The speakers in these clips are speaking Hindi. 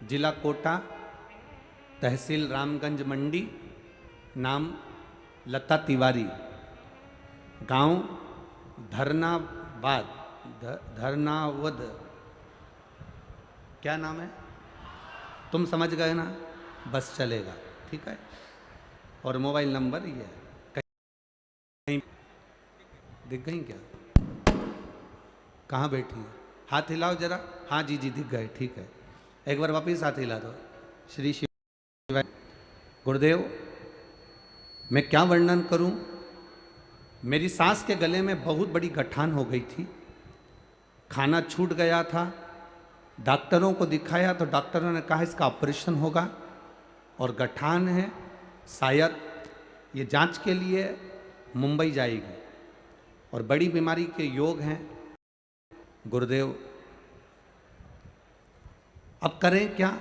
जिला कोटा, तहसील रामगंज मंडी, नाम लता तिवारी, गांव धरनाबाद, धरनावद, क्या नाम है? तुम समझ गए ना, बस चलेगा, ठीक है। और मोबाइल नंबर ये है। कहीं दिख गई क्या? कहाँ बैठी है? हाथ हिलाओ जरा। हाँ जी जी दिख गए, ठीक है। एक बार वापिस हाथ हिला दो। श्री शिव गुरुदेव, मैं क्या वर्णन करूं। मेरी सास के गले में बहुत बड़ी गठान हो गई थी, खाना छूट गया था। डॉक्टरों को दिखाया तो डॉक्टरों ने कहा इसका ऑपरेशन होगा और गठान है, शायद ये जांच के लिए मुंबई जाएगी और बड़ी बीमारी के योग हैं। गुरुदेव अब करें क्या?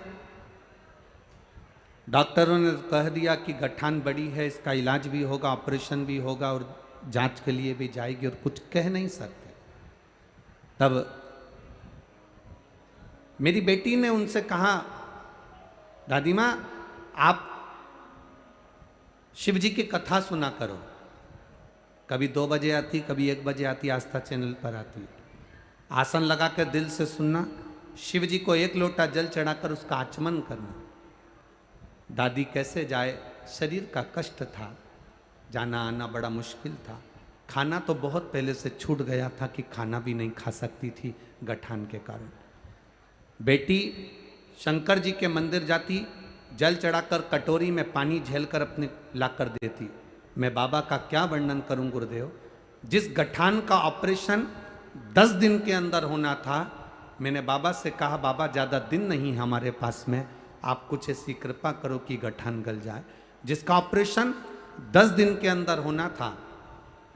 डॉक्टरों ने कह दिया कि गठान बड़ी है, इसका इलाज भी होगा, ऑपरेशन भी होगा और जांच के लिए भी जाएगी, और कुछ कह नहीं सकते। तब मेरी बेटी ने उनसे कहा, दादी माँ आप शिव जी की कथा सुना करो। कभी 2 बजे आती, कभी 1 बजे आती, आस्था चैनल पर आती। आसन लगा कर दिल से सुनना, शिव जी को 1 लोटा जल चढ़ाकर उसका आचमन करना। दादी कैसे जाए, शरीर का कष्ट था, जाना आना बड़ा मुश्किल था। खाना तो बहुत पहले से छूट गया था कि खाना भी नहीं खा सकती थी गठान के कारण। बेटी शंकर जी के मंदिर जाती, जल चढ़ाकर कटोरी में पानी झेलकर अपने लाकर देती। मैं बाबा का क्या वर्णन करूं गुरुदेव। जिस गठान का ऑपरेशन 10 दिन के अंदर होना था, मैंने बाबा से कहा बाबा ज़्यादा दिन नहीं हमारे पास में, आप कुछ ऐसी कृपा करो कि गठान गल जाए। जिसका ऑपरेशन 10 दिन के अंदर होना था,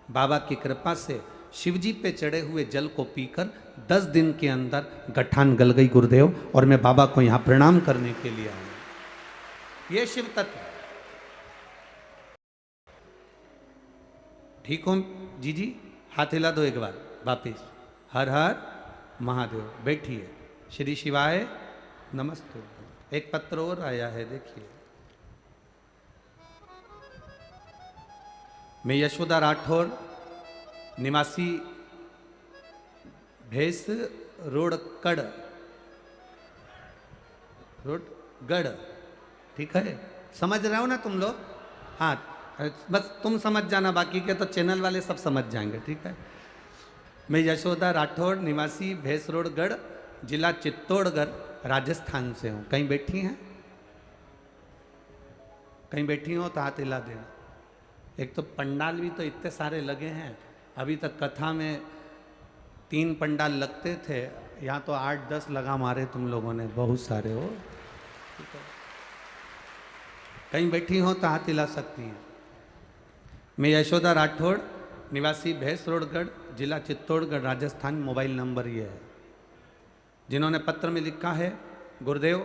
बाबा की कृपा से शिवजी पे चढ़े हुए जल को पीकर 10 दिन के अंदर गठान गल गई गुरुदेव। और मैं बाबा को यहाँ प्रणाम करने के लिए आया। ये शिव तत्व। ठीक हो जी जी? हाथ हिला दो एक बार वापिस। हर हर महादेव। बैठिए। श्री शिवाय नमस्ते। एक पत्र और आया है, देखिए। मैं यशोदा राठौर, निवासी भेस रोडगढ़, ठीक है? समझ रहे हो ना तुम लोग? हाँ, बस तुम समझ जाना, बाकी के तो चैनल वाले सब समझ जाएंगे, ठीक है? मैं यशोदा राठौर, निवासी भेस रोडगढ़, जिला चित्तौड़गढ़, राजस्थान से हूँ। कहीं बैठी हैं? कहीं बैठी हो तो हाथ हिला देना। एक तो पंडाल भी तो इतने सारे लगे हैं। अभी तक कथा में 3 पंडाल लगते थे, यहाँ तो 8-10 लगा मारे तुम लोगों ने, बहुत सारे हो। ठीक है, कहीं बैठी हो तो हाथ हिला सकती हैं। मैं यशोदा राठौड़, निवासी भैंस रोडगढ़, जिला चित्तौड़गढ़, राजस्थान। मोबाइल नंबर ये है। जिन्होंने पत्र में लिखा है, गुरुदेव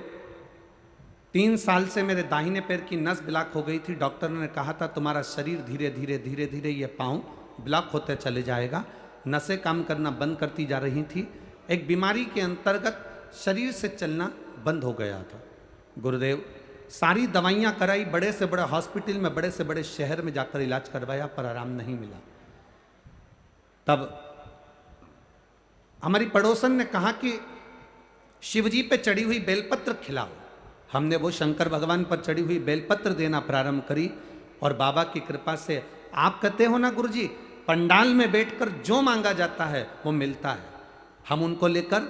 3 साल से मेरे दाहिने पैर की नस ब्लॉक हो गई थी। डॉक्टर ने कहा था तुम्हारा शरीर धीरे धीरे धीरे धीरे ये पाँव ब्लॉक होते चले जाएगा। नसें काम करना बंद करती जा रही थी। एक बीमारी के अंतर्गत शरीर से चलना बंद हो गया था। गुरुदेव सारी दवाइयाँ कराई, बड़े से बड़े हॉस्पिटल में, बड़े से बड़े शहर में जाकर इलाज करवाया, पर आराम नहीं मिला। तब हमारी पड़ोसन ने कहा कि शिवजी पे चढ़ी हुई बेलपत्र खिलाओ। हमने वो शंकर भगवान पर चढ़ी हुई बेलपत्र देना प्रारंभ करी और बाबा की कृपा से, आप कहते हो ना गुरुजी, पंडाल में बैठकर जो मांगा जाता है वो मिलता है। हम उनको लेकर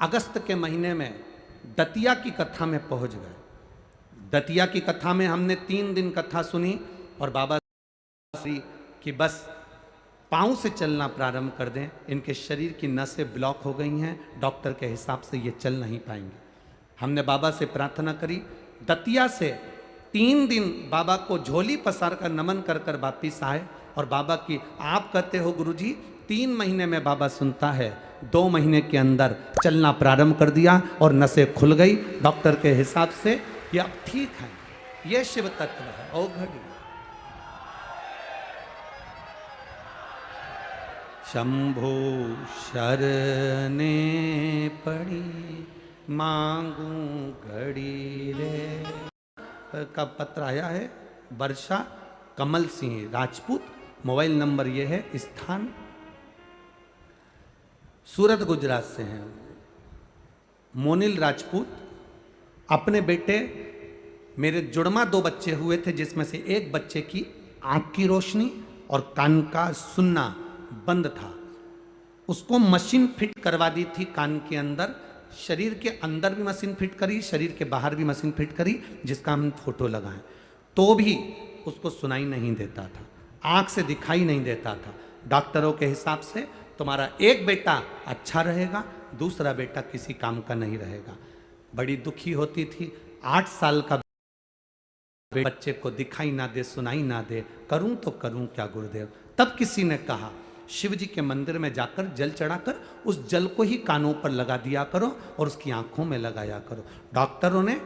अगस्त के महीने में दतिया की कथा में पहुंच गए। दतिया की कथा में हमने 3 दिन कथा सुनी और बाबा कि बस पाँव से चलना प्रारंभ कर दें, इनके शरीर की नसें ब्लॉक हो गई हैं, डॉक्टर के हिसाब से ये चल नहीं पाएंगे। हमने बाबा से प्रार्थना करी। दतिया से 3 दिन बाबा को झोली पसार कर नमन कर कर वापिस आए और बाबा की, आप कहते हो गुरुजी 3 महीने में बाबा सुनता है, 2 महीने के अंदर चलना प्रारंभ कर दिया और नसें खुल गई। डॉक्टर के हिसाब से ये अब ठीक है। ये शिव तत्व है। औघड़ी शंभो शरणे पड़ी मांगू घड़ी रे का पत्र आया है। वर्षा कमल सिंह राजपूत, मोबाइल नंबर ये है, स्थान सूरत गुजरात से हैं। मोनिल राजपूत अपने बेटे, मेरे जुड़मा 2 बच्चे हुए थे जिसमें से एक बच्चे की आंख की रोशनी और कान का सुनना बंद था। उसको मशीन फिट करवा दी थी कान के अंदर, शरीर के अंदर भी मशीन फिट करी, शरीर के बाहर भी मशीन फिट करी, जिसका हम फोटो लगाएं, तो भी उसको सुनाई नहीं देता था, आंख से दिखाई नहीं देता था। डॉक्टरों के हिसाब से तुम्हारा एक बेटा अच्छा रहेगा, दूसरा बेटा किसी काम का नहीं रहेगा। बड़ी दुखी होती थी। 8 साल का बच्चे को दिखाई ना दे, सुनाई ना दे, करूं तो करूं क्या गुरुदेव। तब किसी ने कहा शिव जी के मंदिर में जाकर जल चढ़ाकर उस जल को ही कानों पर लगा दिया करो और उसकी आंखों में लगाया करो। डॉक्टरों ने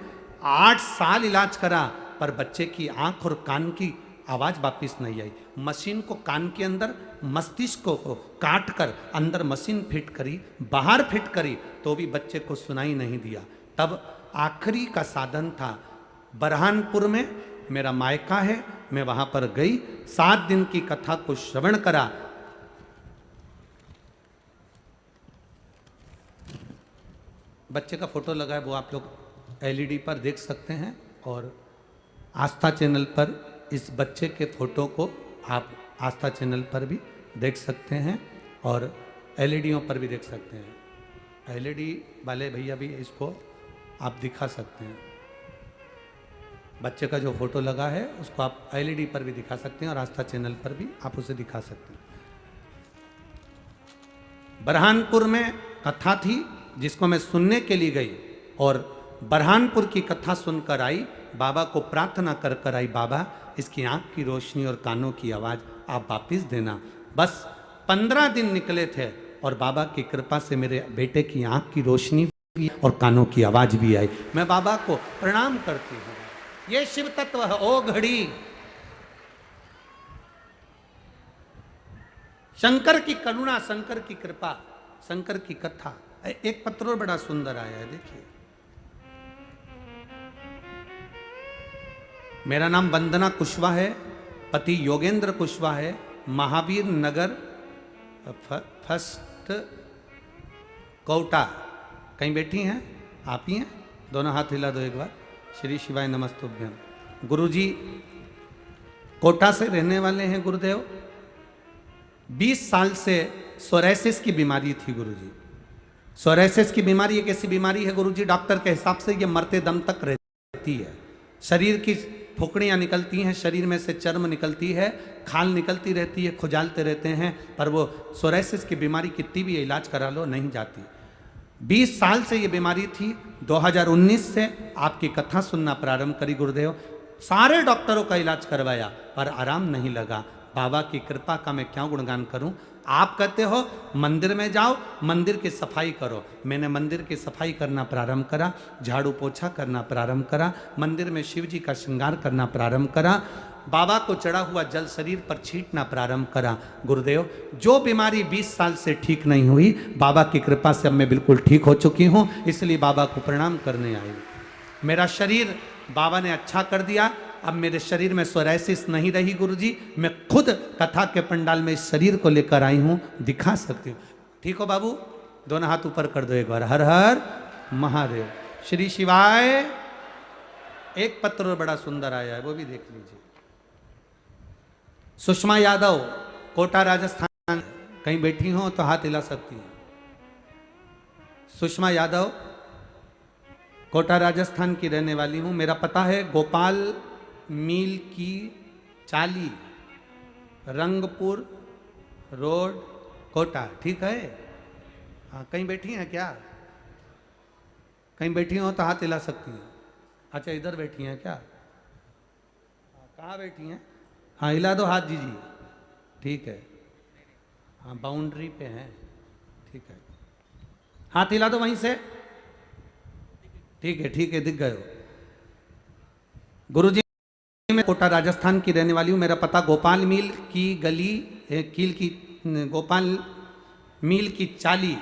8 साल इलाज करा पर बच्चे की आंख और कान की आवाज वापिस नहीं आई। मशीन को कान के अंदर, मस्तिष्क को काट कर अंदर मशीन फिट करी, बाहर फिट करी, तो भी बच्चे को सुनाई नहीं दिया। तब आखिरी का साधन था बरहानपुर में, मेरा मायका है, मैं वहां पर गई, 7 दिन की कथा को श्रवण करा। बच्चे का फोटो लगा है, वो आप लोग एलईडी पर देख सकते हैं और आस्था चैनल पर इस बच्चे के फोटो को आप आस्था चैनल पर भी देख सकते हैं और एलईडीओं पर भी देख सकते हैं। एलईडी वाले भैया भी इसको आप दिखा सकते हैं। बच्चे का जो फोटो लगा है उसको आप एलईडी पर भी दिखा सकते हैं और आस्था चैनल पर भी आप उसे दिखा सकते हैं। बरहानपुर में कथा थी जिसको मैं सुनने के लिए गई और बरहानपुर की कथा सुनकर आई, बाबा को प्रार्थना कर कर आई, बाबा इसकी आंख की रोशनी और कानों की आवाज़ आप वापिस देना। बस 15 दिन निकले थे और बाबा की कृपा से मेरे बेटे की आंख की रोशनी भी और कानों की आवाज़ भी आई। मैं बाबा को प्रणाम करती हूँ। ये शिव तत्व है। ओ घड़ी शंकर की करुणा, शंकर की कृपा, शंकर की कथा। एक पत्र और बड़ा सुंदर आया है, देखिए। मेरा नाम वंदना कुशवाहा है, पति योगेंद्र कुशवाहा है, महावीर नगर फर्स्ट कोटा। कहीं बैठी हैं आप ही हैं? दोनों हाथ हिला दो एक बार। श्री शिवाय नमस्तुभ्यम। गुरुजी कोटा से रहने वाले हैं गुरुदेव। 20 साल से सोराइसिस की बीमारी थी गुरुजी। सोराइसिस की बीमारी एक ऐसी बीमारी है गुरुजी, डॉक्टर के हिसाब से ये मरते दम तक रहती है। शरीर की फुकड़ियाँ निकलती हैं, शरीर में से चर्म निकलती है, खाल निकलती रहती है, खुजालते रहते हैं, पर वो सोराइसिस की बीमारी कितनी भी इलाज करा लो नहीं जाती। 20 साल से ये बीमारी थी। 2019 से आपकी कथा सुनना प्रारंभ करी गुरुदेव। सारे डॉक्टरों का इलाज करवाया पर आराम नहीं लगा। बाबा की कृपा का मैं क्या गुणगान करूं। आप कहते हो मंदिर में जाओ, मंदिर की सफाई करो। मैंने मंदिर की सफाई करना प्रारंभ करा, झाड़ू पोछा करना प्रारंभ करा, मंदिर में शिव जी का श्रृंगार करना प्रारंभ करा, बाबा को चढ़ा हुआ जल शरीर पर छींटना प्रारंभ करा। गुरुदेव जो बीमारी 20 साल से ठीक नहीं हुई, बाबा की कृपा से अब मैं बिल्कुल ठीक हो चुकी हूँ, इसलिए बाबा को प्रणाम करने आई। मेरा शरीर बाबा ने अच्छा कर दिया। अब मेरे शरीर में सोराइसिस नहीं रही गुरुजी। मैं खुद कथा के पंडाल में इस शरीर को लेकर आई हूँ, दिखा सकती हूँ। ठीक हो बाबू? दोनों हाथ ऊपर कर दो एक बार। हर हर महादेव। श्री शिवाय। एक पत्र बड़ा सुंदर आया है, वो भी देख लीजिए। सुषमा यादव, कोटा राजस्थान। कहीं बैठी हो तो हाथ हिला सकती हैं। सुषमा यादव, कोटा राजस्थान की रहने वाली हूँ। मेरा पता है गोपाल मील की चाली, रंगपुर रोड, कोटा। ठीक है? हाँ, कहीं बैठी हैं क्या? कहीं बैठी हो तो हाथ हिला सकती हैं। अच्छा, इधर बैठी हैं क्या? कहाँ बैठी हैं? हाँ, हिला दो हाथ जी जी। ठीक है, हाँ बाउंड्री पे हैं। ठीक है, हाथ हिला दो वहीं से। ठीक है, ठीक है, दिख गए हो। गुरुजी, मैं कोटा राजस्थान की रहने वाली हूँ। मेरा पता गोपाल मील की गली, गोपाल मील की चाली,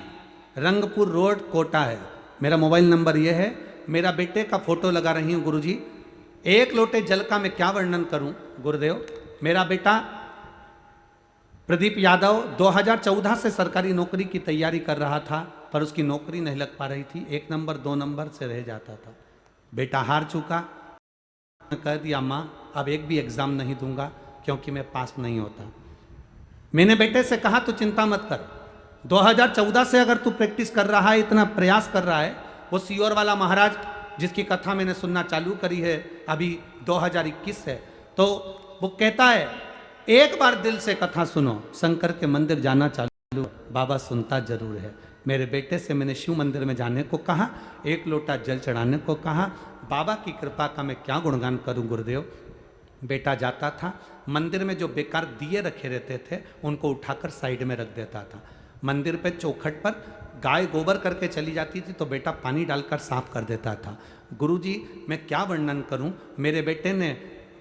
रंगपुर रोड, कोटा है। मेरा मोबाइल नंबर ये है। मेरा बेटे का फोटो लगा रही हूँ गुरुजी। एक लोटे जल का मैं क्या वर्णन करूं गुरुदेव। मेरा बेटा प्रदीप यादव 2014 से सरकारी नौकरी की तैयारी कर रहा था, पर उसकी नौकरी नहीं लग पा रही थी। 1 नंबर 2 नंबर से रह जाता था। बेटा हार चुका, कह दिया माँ अब एक भी एग्जाम नहीं दूंगा क्योंकि मैं पास नहीं होता। मैंने बेटे से कहा तू चिंता मत कर, 2014 से अगर तू प्रैक्टिस कर रहा है, इतना प्रयास कर रहा है, वो सीहोर वाला महाराज जिसकी कथा मैंने सुनना चालू करी है अभी 2021 से, तो वो कहता है एक बार दिल से कथा सुनो, शंकर के मंदिर जाना चालू, बाबा सुनता जरूर है। मेरे बेटे से मैंने शिव मंदिर में जाने को कहा, 1 लोटा जल चढ़ाने को कहा। बाबा की कृपा का मैं क्या गुणगान करूं गुरुदेव। बेटा जाता था, मंदिर में जो बेकार दिए रखे रहते थे उनको उठाकर साइड में रख देता था। मंदिर पे चौखट पर गाय गोबर करके चली जाती थी तो बेटा पानी डालकर साफ कर देता था। गुरुजी मैं क्या वर्णन करूं, मेरे बेटे ने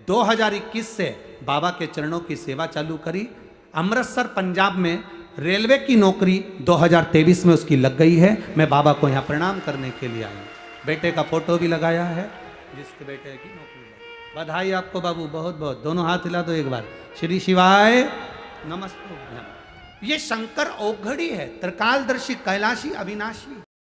2021 से बाबा के चरणों की सेवा चालू करी। अमृतसर पंजाब में रेलवे की नौकरी 2023 में उसकी लग गई है। मैं बाबा को यहाँ प्रणाम करने के लिए आया। बेटे का फोटो भी लगाया है जिसके बेटे की नौकरी लगी। बधाई आपको बाबू, बहुत बहुत। दोनों हाथ हिला दो एक बार। श्री शिवाय नमस्ते। ये शंकर औघड़ी है, त्रिकालदर्शी कैलाशी अविनाशी।